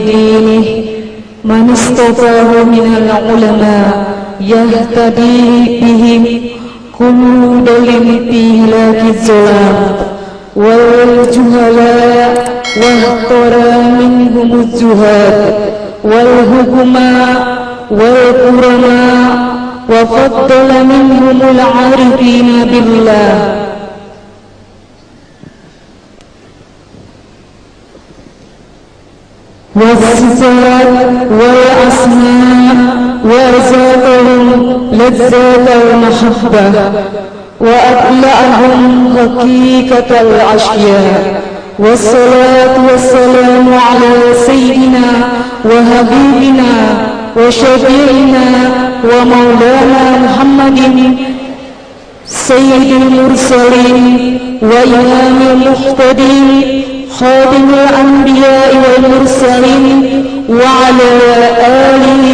دينه من اصطفاه من العلماء يهتدي بهم قلود لامتلاك الظلام والجهلاء واختار منهم الزهاد والحكماء والكرماء وفضل منهم العارفين بالله والصفات والأسماء وأرزاقهم لذات المحبة وأطلعهم حقيقة الأشياء والصلاة والسلام على سيدنا وحبيبنا وشفيعنا ومولانا محمد سيد المرسلين وإمام المهتدين خاتم الأنبياء والمرسلين وعلى آله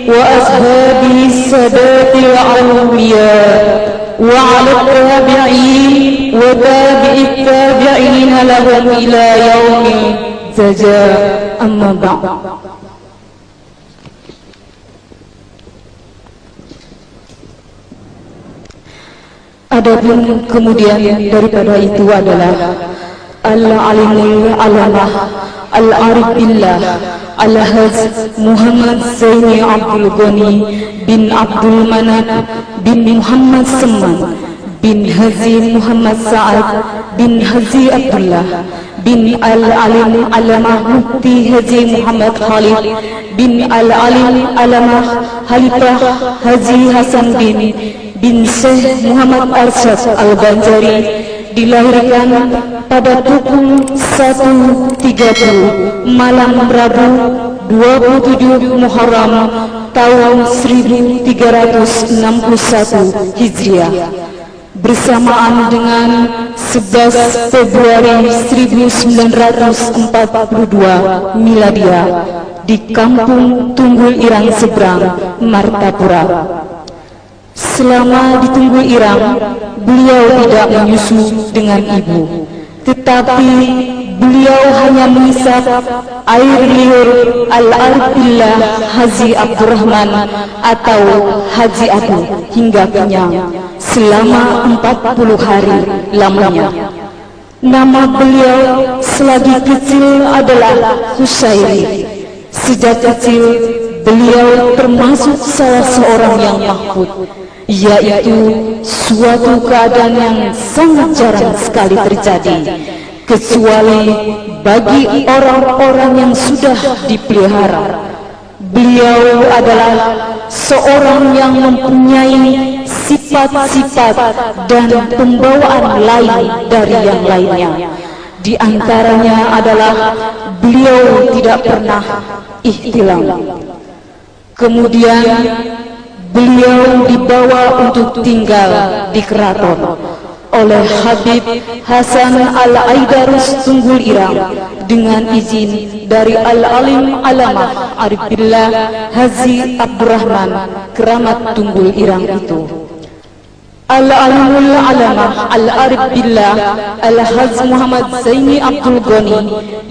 وأصحابه السادات الأولياء وعلى التابعين وتابع التابعين لهم إلى يوم الجزاء أما بعد. Adapun kemudian daripada itu adalah Al-Alimul Alamah Al-Arif Billah Al-Haj Muhammad Zaini Abdul Ghani bin Abdul Manap bin Muhammad Seman bin Haji Muhammad Sa'ad bin Haji Abdullah bin Al-Alim Alamah Mufti Haji Muhammad Khalid bin Al-Alim Alamah Halifah Haji Hasan bin Syekh Muhammad Arsyad Al-Banjari dilahirkan pada pukul 1.30 malam Rabu 27 Muharram tahun 1361 Hijriah bersamaan dengan 11 Februari 1942 Miladiah di Kampung Tunggul Irang Seberang, Martapura. Selama di Tunggul Irang, beliau tidak menyusu dengan ibu, tetapi beliau hanya mengisap air liur Al-Arif Billah Haji Abdurrahman atau Haji Abu hingga kenyang selama 40 hari lamanya. Nama beliau selagi kecil adalah Husairi. Sejak kecil beliau termasuk salah seorang yang mahfud, yaitu suatu keadaan yang sangat jarang sekali terjadi kecuali bagi orang-orang yang sudah dipelihara. Beliau adalah seorang yang mempunyai sifat-sifat dan pembawaan lain dari yang lainnya. Di antaranya adalah beliau tidak pernah ihtilam. Kemudian beliau dibawa untuk tinggal di keraton oleh Habib Hasan Al-Aidarus Tunggul Irang dengan izin dari Al-Alim Alamah Arif Billah Haji Abdurrahman Keramat Tunggul Irang itu. Al-Alimul Alamah Al-Arif Billah Al-Haj Muhammad Zaini Abdul Ghani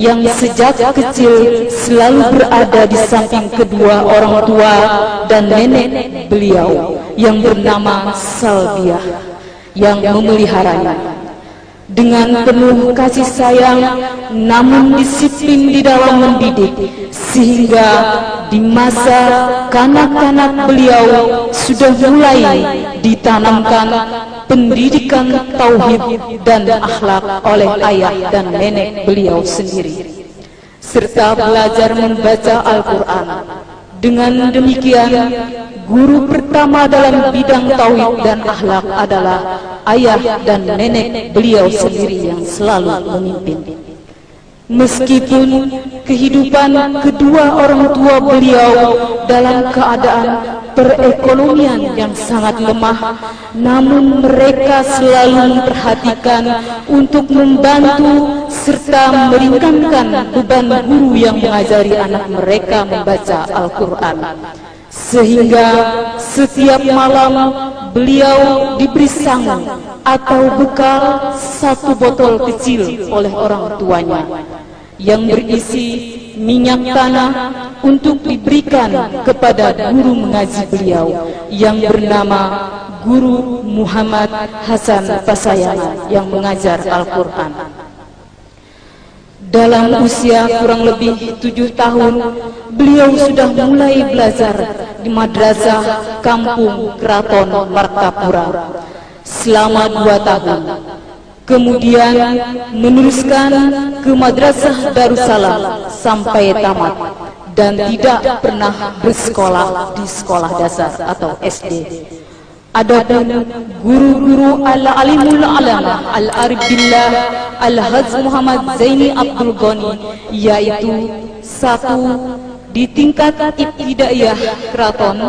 yang sejak kecil selalu berada di samping kedua orang tua dan nenek beliau yang bernama Salbiah yang memeliharanya dengan penuh kasih sayang namun disiplin di dalam mendidik, sehingga di masa kanak-kanak beliau sudah mulai ditanamkan pendidikan tauhid dan akhlak oleh ayah dan nenek beliau sendiri, serta belajar membaca Al-Quran. Dengan demikian, guru pertama dalam bidang tauhid dan akhlak adalah ayah dan nenek beliau sendiri yang selalu memimpin. Meskipun kehidupan kedua orang tua beliau dalam keadaan perekonomian yang sangat lemah, namun mereka selalu memperhatikan untuk membantu serta meringankan beban guru yang mengajari anak mereka membaca Al-Quran. Sehingga setiap malam beliau diberi sangu atau bekal 1 botol kecil oleh orang tuanya yang berisi minyak tanah untuk diberikan kepada guru mengaji beliau yang bernama Guru Muhammad Hasan Pasayangan yang mengajar Al-Quran. Dalam usia kurang lebih 7 tahun, beliau sudah mulai belajar di Madrasah Kampung Keraton Martapura selama 2 tahun. Kemudian meneruskan ke Madrasah Darussalam sampai tamat dan tidak pernah bersekolah di sekolah dasar atau SD. Adapun guru-guru al-alimul alama al-arif billah al-Haj Muhammad Zaini Abdul Ghani, yaitu 1 di tingkat ibtidaiyah Keraton,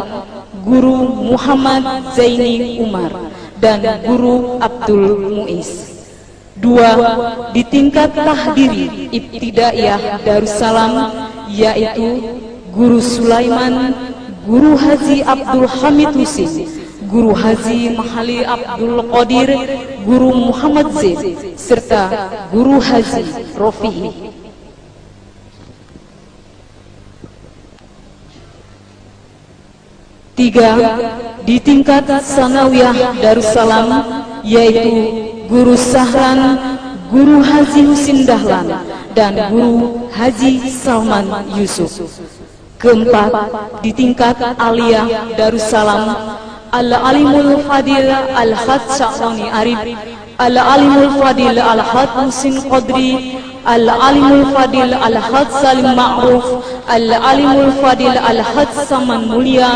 Guru Muhammad Zaini Umar dan Guru Abdul Muiz. 2 di tingkat tahdiri ibtidaiyah Darussalam, yaitu Guru Sulaiman, Guru Haji Abdul Hamid Husin, Guru Haji Mahali Abdul Qadir, Guru Muhammad Zaid, serta Guru Haji Rofi'i. 3 di tingkat sanawiyah Darussalam, yaitu Guru Sahran, Guru Haji Husin Dahlan, dan Guru Haji Salman Yusuf. 4 di tingkat aliyah Darussalam, Al-Alimul Fadil Al-Had Sya'rani Arif, Al-Alimul Fadil Al-Had Husin Qadri, Al-Alimul Fadil Al-Had Salim Ma'ruf, Al-Alimul Fadil Al-Had Saman Mulia,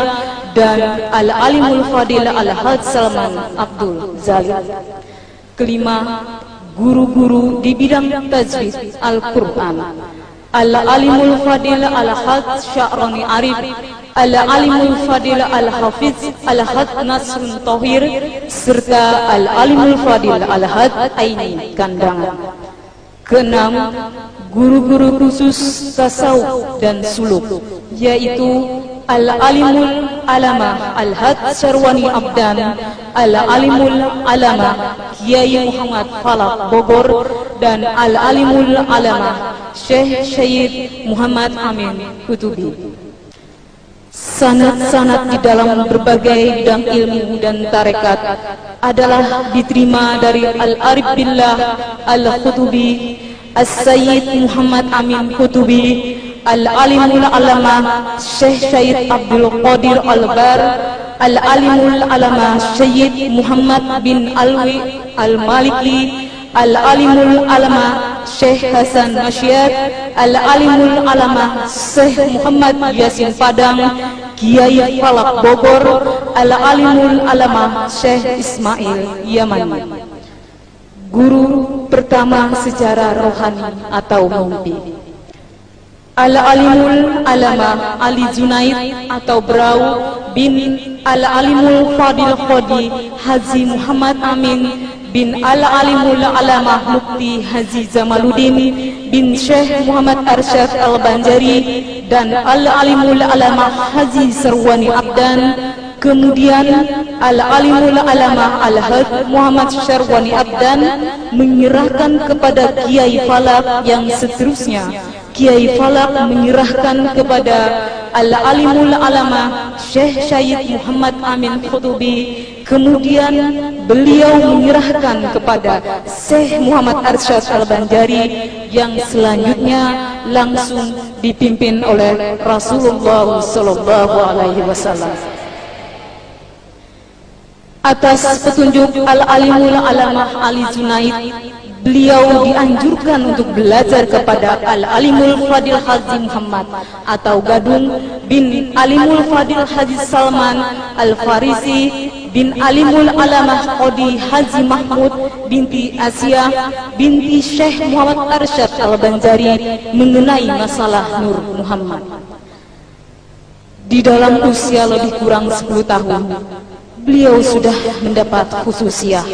dan Al-Alimul Fadil Al-Had Salman Abdul Zalim. 5 guru-guru di bidang tajwid Al-Quran, Al-Alimul Fadil Al-Had Sya'rani Arif, Al-Alimul Fadil Al-Hafiz Al-Had Nasrun Tohir, serta Al-Alimul Fadil Al-Had Aini Kandangan. 6 guru-guru khusus tasawuf dan suluk, yaitu Al-Alimul Alama Al-Had Syarwani Abdan, Al-Alimul Alama Kiai Muhammad Falak Bogor, dan Al-Alimul Alama Syekh Syed Muhammad Amin Kutubi. Sanad-sanad di dalam berbagai bidang ilmu dan tarekat adalah diterima dari Al-Arif Billah Al-Kutubi, As-Sayyid Muhammad Amin Kutubi, Al-Alimul Alama Syekh Syed Abdul Qadir Al-Bar, Al-Alimul Alama Syed Muhammad bin Alwi Al-Maliki, Al-Alimul Alama Syekh Hasan Masyad, Al-Alimul Alama Syekh Muhammad Yasin Padang, Kiai Falak Bogor, Al-Alimul Alama Syekh Ismail Yamani. Guru pertama secara rohani atau mimpi, Al-Alimul Alama Ali Junaid atau Brau bin Al-Alimul Fadil Khodi Haji Muhammad Amin bin Al-Alimul Alama Mukti Haji Jamaluddin bin Syekh Muhammad Arsyad Al-Banjari, dan Al-Alimul Alama Haji Sarwani Abdan. Kemudian Al-Alimul Alama Al-Had Muhammad Syarwani Abdan menyerahkan kepada Kiai Falak yang seterusnya. Kiai Falak menyerahkan kepada Al-Alimul Alama Syekh Syed Muhammad Amin Kutubi. Kemudian beliau menyerahkan kepada Syekh Muhammad Arsyad Al-Banjari yang selanjutnya langsung dipimpin oleh Rasulullah Sallallahu Alaihi Wasallam. Atas petunjuk Al-Alimul Alamah Ali Junaid, beliau dianjurkan untuk belajar kepada Al-Alimul Fadil Haji Muhammad atau Gadung bin Alimul Fadil Haji Salman Al-Farisi bin Alimul Alamah Qodi Haji Mahmud binti Asia binti Syekh Muhammad Arsyad Al-Banjari mengenai masalah Nur Muhammad. Di dalam usia lebih kurang 10 tahun, beliau sudah mendapat khususiyah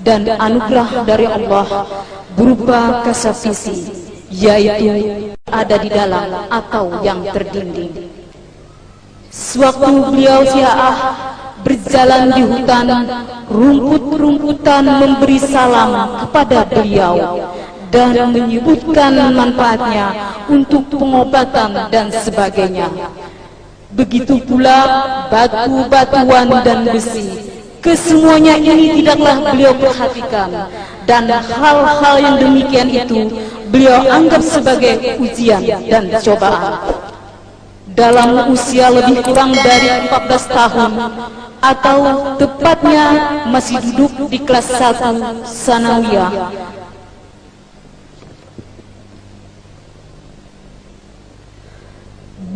dan anugerah dari Allah berupa kasafisi, yaitu ada di dalam atau yang terdinding. Sewaktu beliau syiah berjalan di hutan, rumput-rumputan memberi salam kepada beliau, dan menyebutkan manfaatnya untuk pengobatan dan sebagainya. Begitu pula batu-batuan dan besi. Kesemuanya ini tidaklah beliau perhatikan, dan hal-hal yang demikian itu beliau anggap sebagai ujian dan cobaan. Dalam usia lebih kurang dari 14 tahun, atau tepatnya masih duduk di kelas 1 sanawiyah,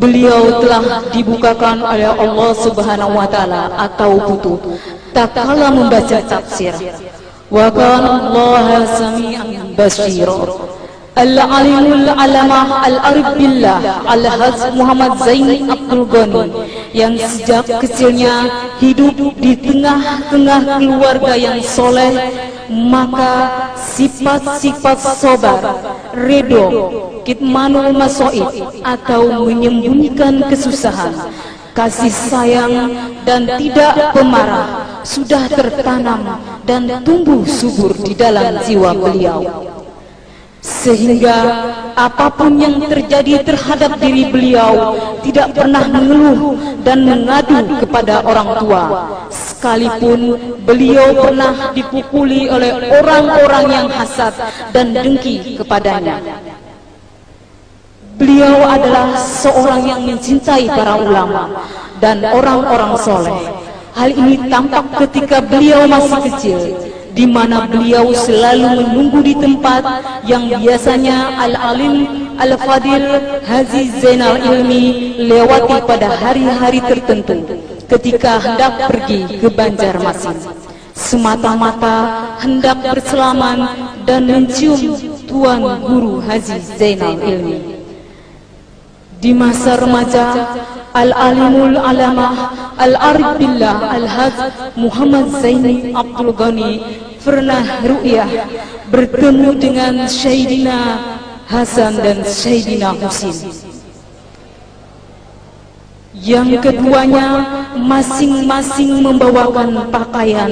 beliau telah dibukakan oleh Allah Subhanahu wa taala atau butuh tak kala membaca tafsir. Wa kana Allah sami'an basira. Al-alimul alamah al-arif billah Al-Haj Muhammad Zaini Abdul Ghani, yang sejak kecilnya hidup di tengah-tengah keluarga yang soleh, maka sifat-sifat sobar, redo, kitmanul masoid atau menyembunyikan kesusahan, kasih sayang dan tidak pemarah sudah tertanam dan tumbuh subur di dalam jiwa beliau. Sehingga apapun yang terjadi terhadap diri beliau tidak pernah mengeluh dan mengadu kepada orang tua, sekalipun beliau pernah dipukuli oleh orang-orang yang hasad dan dengki kepadanya. Beliau adalah seorang yang mencintai para ulama dan orang-orang soleh. Hal ini tampak ketika beliau masih kecil, di mana beliau selalu menunggu di tempat yang biasanya Al-Alim Al-Fadil Haji Zainal Ilmi lewati pada hari-hari tertentu ketika hendak pergi ke Banjarmasin, semata-mata hendak berselaman dan mencium Tuan Guru Haji Zainal Ilmi. Di masa remaja, Al-Alimul Alamah Al-Arif Billah Al-Haj Muhammad Zaini Abdul Ghani pernah ru'yah bertemu dengan Sayyidina Hasan dan Sayyidina Husin, yang keduanya masing-masing membawakan pakaian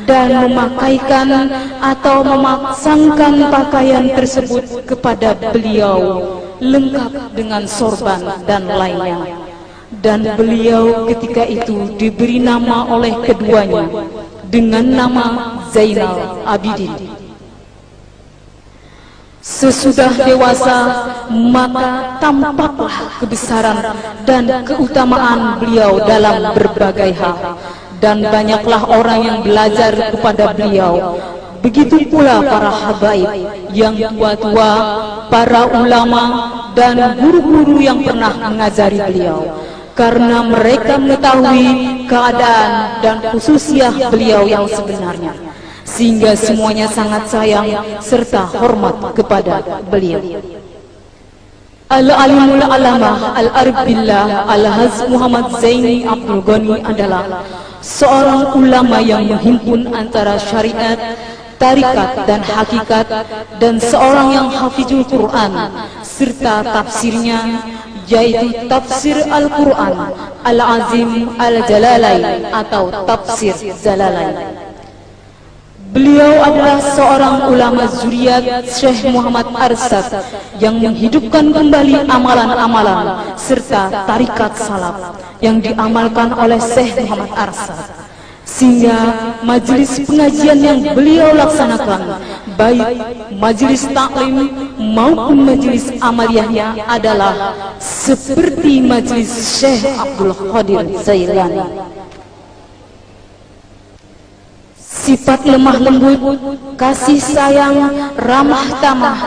dan memakaikan atau memasangkan pakaian tersebut kepada beliau lengkap dengan sorban dan lainnya. Dan beliau ketika itu diberi nama oleh keduanya dengan nama Zainal Abidin. Sesudah dewasa, maka tampaklah kebesaran dan keutamaan beliau dalam berbagai hal, dan banyaklah orang yang belajar kepada beliau. Begitu pula para habaib yang tua-tua, para ulama dan guru-guru yang pernah mengajari beliau, karena mereka mengetahui keadaan dan khususiyah beliau yang sebenarnya, sehingga semuanya sangat sayang serta hormat kepada beliau. Al-Alimul Alamah Al-Arif Billah Al-Haj Muhammad Zaini Abdul Ghani adalah seorang ulama yang menghimpun antara syariat, tarikat dan hakikat, dan seorang yang hafizul Quran serta tafsirnya, yaitu tafsir Al-Quran Al-Azim Al-Jalalain atau tafsir Jalalain. Beliau adalah seorang ulama zuriat Syekh Muhammad Arsad yang menghidupkan kembali amalan-amalan serta tarikat salaf yang diamalkan oleh Syekh Muhammad Arsad, sehingga majelis pengajian yang beliau laksanakan, baik majelis taklim maupun majelis amaliyahnya, adalah seperti majelis Syekh Abdul Qadir Jailani. Sifat lemah lembut, kasih sayang, ramah tamah,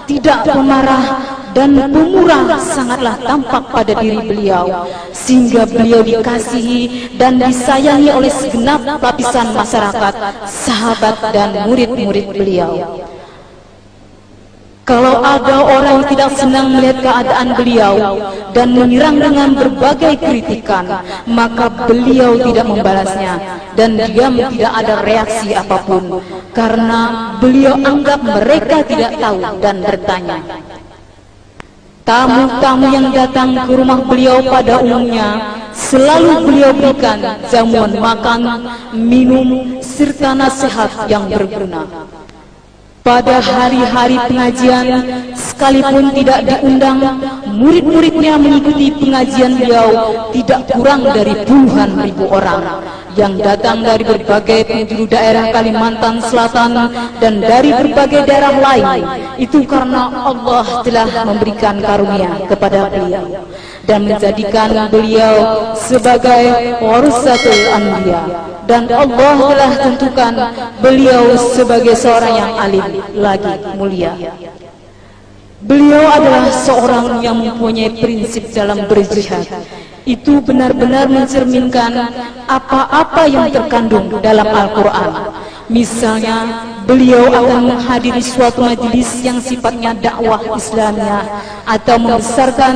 tidak pemarah dan pemurah sangatlah tampak pada diri beliau, sehingga beliau dikasihi dan disayangi oleh segenap lapisan masyarakat, sahabat dan murid-murid beliau. Kalau ada orang yang tidak senang melihat keadaan beliau dan menyerang dengan berbagai kritikan, maka beliau tidak membalasnya dan diam, tidak ada reaksi apapun, karena beliau anggap mereka tidak tahu dan bertanya. Tamu-tamu yang datang ke rumah beliau pada umumnya selalu beliau berikan jamuan makan, minum, serta nasihat yang berguna. Pada hari-hari pengajian, sekalipun tidak diundang, murid-muridnya mengikuti pengajian beliau tidak kurang dari puluhan ribu orang yang datang dari berbagai penjuru daerah Kalimantan Selatan dan dari berbagai daerah lain. Itu karena Allah telah memberikan karunia kepada beliau dan menjadikan beliau sebagai warasatul anbiya, dan Allah telah tentukan beliau sebagai seorang yang alim lagi mulia. Beliau adalah seorang yang mempunyai prinsip dalam berjihad. Itu benar-benar mencerminkan apa-apa yang terkandung dalam Al-Quran. Misalnya, beliau akan menghadiri suatu majelis yang sifatnya dakwah Islamiyah atau membesarkan,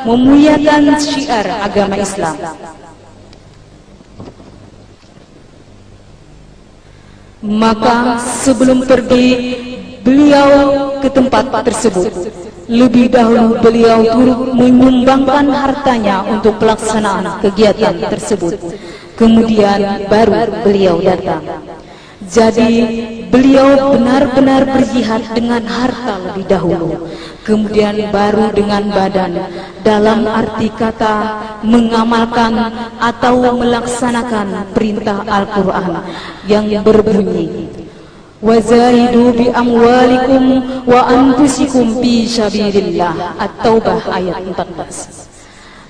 memuliakan syiar agama Islam. Maka sebelum pergi beliau ke tempat tersebut, lebih dahulu beliau turut menyumbangkan hartanya untuk pelaksanaan kegiatan tersebut. Kemudian baru beliau datang. Jadi beliau benar-benar berjihad dengan harta lebih dahulu, kemudian baru dengan badan, dalam arti kata mengamalkan atau melaksanakan perintah Al-Quran yang berbunyi, wazahidu bi amwalikum wa anfusikum fi sabilillah. At-Taubah ayat 14.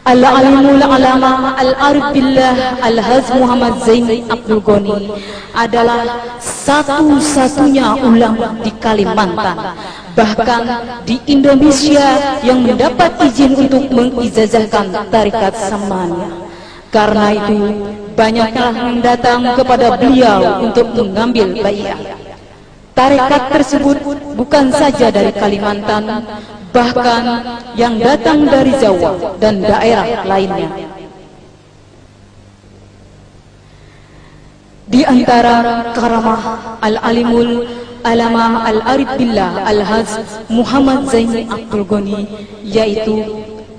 Al-Alimul Alama Al-Arif Billah Al-Haz Muhammad Zaini Abdul Ghani adalah satu-satunya ulama di Kalimantan, bahkan di Indonesia, yang mendapat izin untuk mengijazahkan tarekat Samaniyah. Karena itu banyaklah yang datang kepada beliau untuk mengambil baiat. Tarekat tersebut bukan saja dari Kalimantan, bahkan yang datang dari Jawa dan daerah lainnya. Di antara karamah Al-Alimul Alama Al-Arif Billah Al-Haz Muhammad Zaini Abdul Ghani, yaitu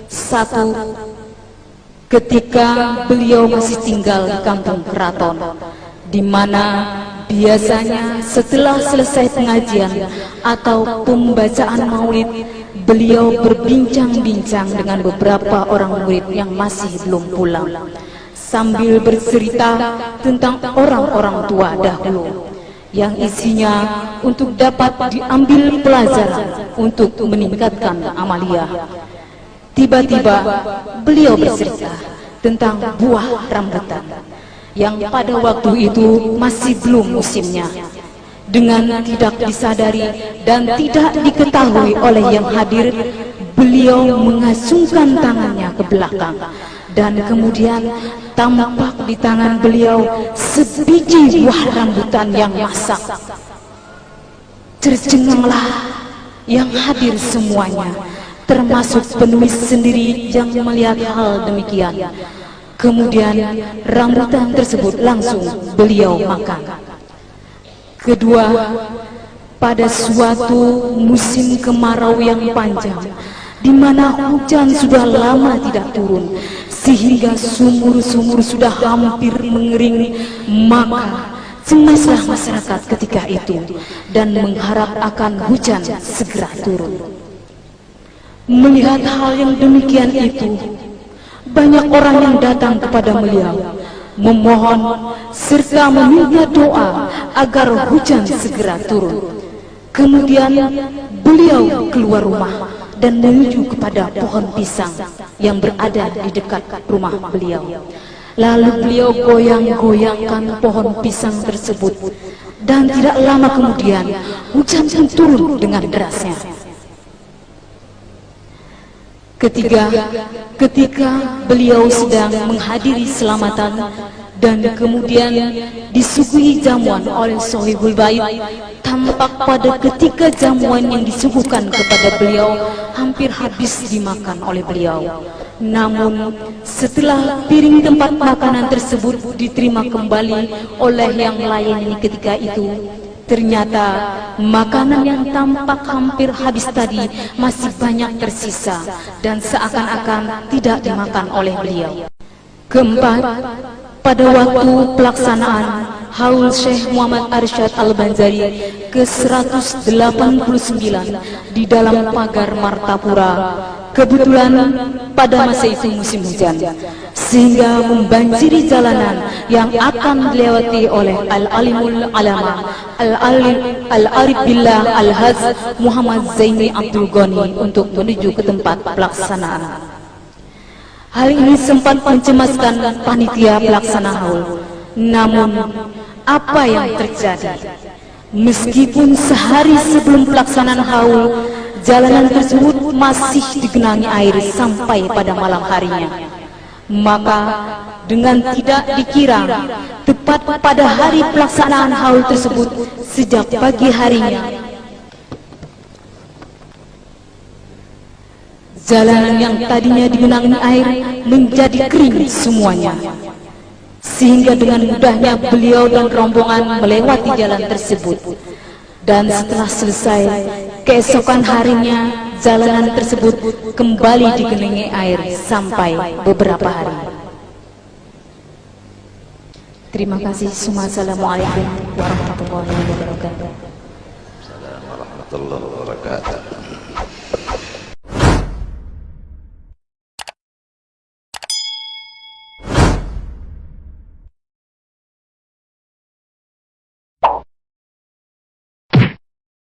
satu, ketika beliau masih tinggal di kampung keraton, di mana biasanya setelah selesai pengajian atau pembacaan maulid, beliau berbincang-bincang dengan beberapa orang murid yang masih belum pulang, sambil bercerita tentang orang-orang tua dahulu, yang isinya untuk dapat diambil pelajaran untuk meningkatkan amaliyah. Tiba-tiba beliau bercerita tentang buah rambutan yang pada waktu itu masih belum musimnya. Dengan tidak disadari dan tidak diketahui oleh yang hadir, beliau mengasungkan tangannya ke belakang, dan kemudian tampak di tangan beliau sebiji buah rambutan yang masak. Tercenganglah yang hadir semuanya, termasuk penulis sendiri yang melihat hal demikian. Kemudian rambutan tersebut langsung beliau makan. Kedua, pada suatu musim kemarau yang panjang, di mana hujan sudah lama tidak turun, sehingga sumur-sumur sudah hampir mengering, maka cemaslah masyarakat ketika itu dan mengharap akan hujan segera turun. Melihat hal yang demikian itu, banyak orang yang datang kepada beliau, memohon serta meminta doa agar hujan segera turun. Kemudian beliau keluar rumah dan menuju kepada pohon pisang yang berada di dekat rumah beliau. Lalu beliau goyang-goyangkan pohon pisang tersebut, dan tidak lama kemudian hujan pun turun dengan derasnya. Ketiga, ketika beliau sedang menghadiri selamatan dan kemudian disuguhi jamuan oleh Sohibul Bait, tampak pada ketika jamuan yang disuguhkan kepada beliau hampir habis dimakan oleh beliau. Namun setelah piring tempat makanan tersebut diterima kembali oleh yang melayani ketika itu, ternyata makanan yang tampak hampir habis tadi masih banyak tersisa dan seakan-akan tidak dimakan oleh beliau. Keempat, pada waktu pelaksanaan Haul Syekh Muhammad Arsyad Al-Banjari ke-189 di dalam pagar Martapura. Kebetulan pada masa itu musim hujan, sehingga membanjiri jalanan yang akan dilewati oleh Al-Alimul Alama Al-Arif Billah Al-Haz Muhammad Zaini Abdul Ghani untuk menuju ke tempat pelaksanaan. Hal ini sempat mencemaskan panitia pelaksana haul. Namun, apa yang terjadi? Meskipun sehari sebelum pelaksanaan haul, jalanan tersebut masih digenangi air sampai pada malam harinya. Maka, dengan tidak dikira, tepat pada hari pelaksanaan haul tersebut, sejak pagi harinya, jalanan yang tadinya digenangi air menjadi kering semuanya. Sehingga dengan mudahnya beliau dan rombongan melewati jalan tersebut. Dan setelah selesai, keesokan harinya jalanan tersebut kembali digenangi air sampai beberapa hari. Terima kasih. Assalamualaikum warahmatullahi wabarakatuh. Assalamualaikum warahmatullahi wabarakatuh.